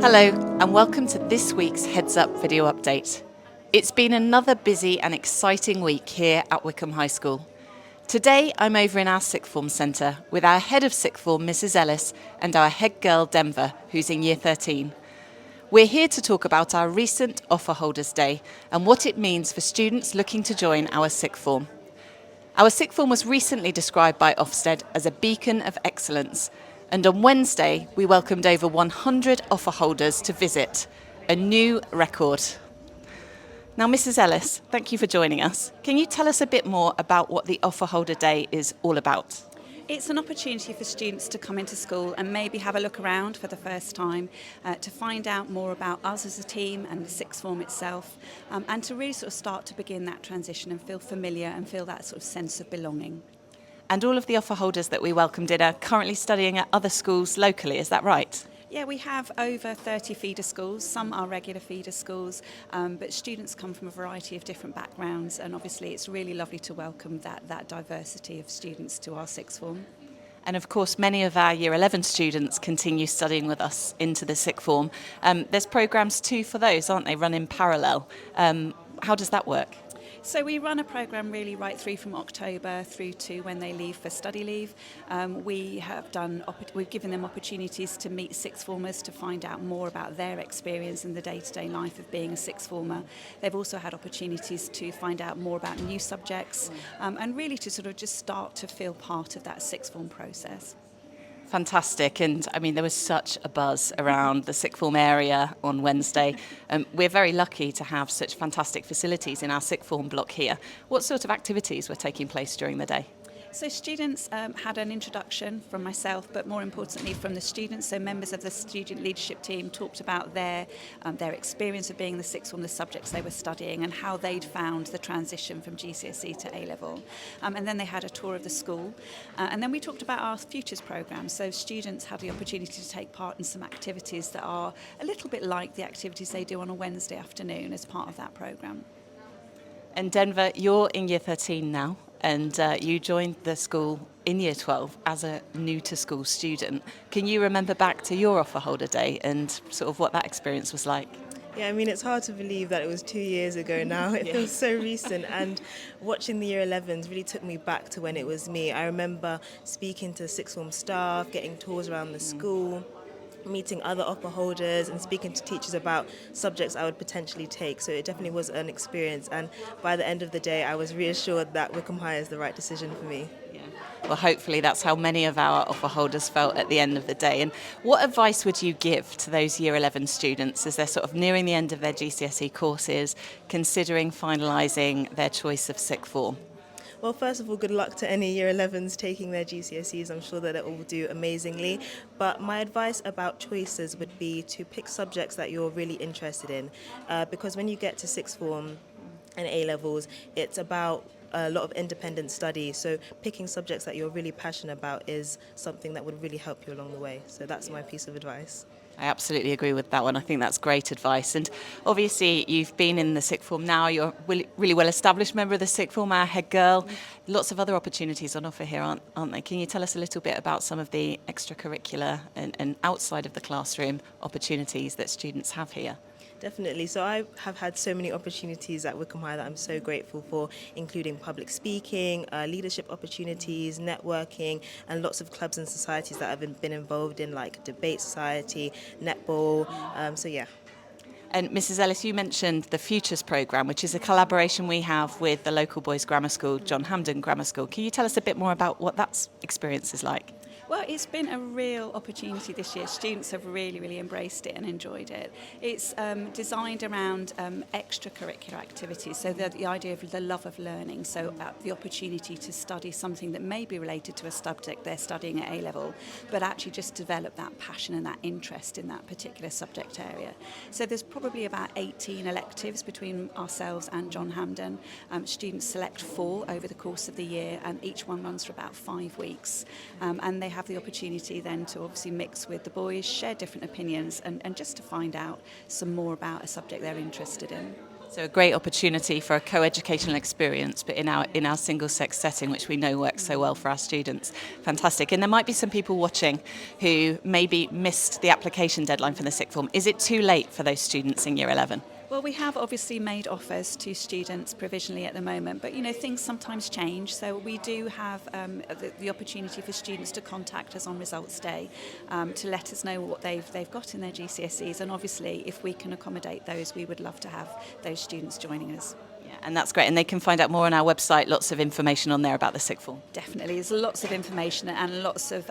Hello and welcome to this week's Heads Up video update. It's been another busy and exciting week here at Wycombe High School. Today I'm over in our sixth form centre with our head of sixth form, Mrs. Ellis, and our head girl, Denva, who's in year 13. We're here to talk about our recent Offer Holders Day and what it means for students looking to join our sixth form. Our sixth form was recently described by Ofsted as a beacon of excellence, and on Wednesday we welcomed over 100 offer holders to visit, a new record. Now, Mrs. Ellis, thank you for joining us. Can you tell us a bit more about what the Offer Holder Day is all about? It's an opportunity for students to come into school and maybe have a look around for the first time, to find out more about us as a team and the sixth form itself, and to really sort of start to begin that transition and feel familiar and feel that sort of sense of belonging. And all of the offer holders that we welcomed in are currently studying at other schools locally, is that right? Yeah, we have over 30 feeder schools. Some are regular feeder schools, but students come from a variety of different backgrounds, and obviously it's really lovely to welcome that diversity of students to our sixth form. And of course, many of our Year 11 students continue studying with us into the sixth form. There's programmes too for those, aren't they, run in parallel? How does that work? So we run a programme really right through from October through to when they leave for study leave. We've given them opportunities to meet sixth formers to find out more about their experience in the day-to-day life of being a sixth former. They've also had opportunities to find out more about new subjects and really to sort of just start to feel part of that sixth form process. Fantastic, and I mean there was such a buzz around the sixth form area on Wednesday. We're very lucky to have such fantastic facilities in our sixth form block here. What sort of activities were taking place during the day? So students had an introduction from myself, but more importantly from the students. So members of the student leadership team talked about their experience of being in the sixth form, the subjects they were studying, and how they'd found the transition from GCSE to A-level. And then they had a tour of the school. And then we talked about our futures programme. So students had the opportunity to take part in some activities that are a little bit like the activities they do on a Wednesday afternoon as part of that programme. And Denva, you're in year 13 now. And you joined the school in year 12 as a new to school student. Can you remember back to your offer holder day and sort of what that experience was like? Yeah, I mean, it's hard to believe that it was 2 years ago now. It feels so recent. And watching the year 11s really took me back to when it was me. I remember speaking to sixth form staff, getting tours around the school, meeting other offer holders and speaking to teachers about subjects I would potentially take. So it definitely was an experience, and by the end of the day I was reassured that Wycombe High is the right decision for me. Yeah. Well, hopefully that's how many of our offer holders felt at the end of the day. And what advice would you give to those year 11 students as they're sort of nearing the end of their GCSE courses, considering finalising their choice of sixth form? Well, first of all, good luck to any Year 11s taking their GCSEs. I'm sure that they will do amazingly. But my advice about choices would be to pick subjects that you're really interested in. Because when you get to sixth form and A-levels, it's about a lot of independent study. So picking subjects that you're really passionate about is something that would really help you along the way. So that's my piece of advice. I absolutely agree with that one. I think that's great advice. And obviously you've been in the sixth form now. You're a really well-established member of the sixth form, our head girl. Lots of other opportunities on offer here, aren't they? Can you tell us a little bit about some of the extracurricular and outside of the classroom opportunities that students have here? Definitely. So I have had so many opportunities at Wycombe High that I'm so grateful for, including public speaking, leadership opportunities, networking, and lots of clubs and societies that I've been involved in, like debate society, netball. So yeah. And Mrs. Ellis, you mentioned the Futures programme, which is a collaboration we have with the local boys' grammar school, John Hampden Grammar School. Can you tell us a bit more about what that experience is like? Well, it's been a real opportunity this year. Students have really embraced it and enjoyed it. It's designed around extracurricular activities, so the idea of the love of learning, so the opportunity to study something that may be related to a subject they're studying at A-level, but actually just develop that passion and that interest in that particular subject area. So there's probably about 18 electives between ourselves and John Hampden. Students select 4 over the course of the year, and each one runs for about 5 weeks. And they have the opportunity then to obviously mix with the boys, share different opinions, and just to find out some more about a subject they're interested in. So a great opportunity for a co-educational experience, but in our single-sex setting, which we know works so well for our students. Fantastic. And there might be some people watching who maybe missed the application deadline for the sixth form. Is it too late for those students in Year 11? Well, we have obviously made offers to students provisionally at the moment, but things sometimes change. So we do have the opportunity for students to contact us on results day to let us know what they've got in their GCSEs, and obviously if we can accommodate those, we would love to have those students joining us. Yeah, and that's great. And they can find out more on our website. Lots of information on there about the sixth form. Definitely, there's lots of information and lots of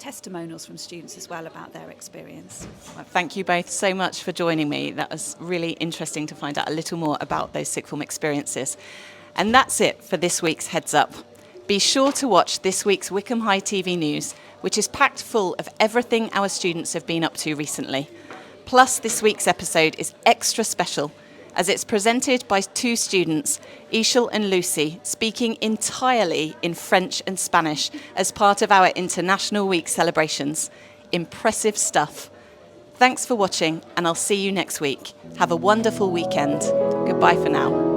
testimonials from students as well about their experience. Well, thank you both so much for joining me. That was really interesting to find out a little more about those sixth form experiences. And that's it for this week's Heads Up. Be sure to watch this week's Wycombe High TV news, which is packed full of everything our students have been up to recently. Plus, this week's episode is extra special, as it's presented by two students, Ishel and Lucy, speaking entirely in French and Spanish as part of our International Week celebrations. Impressive stuff. Thanks for watching, and I'll see you next week. Have a wonderful weekend. Goodbye for now.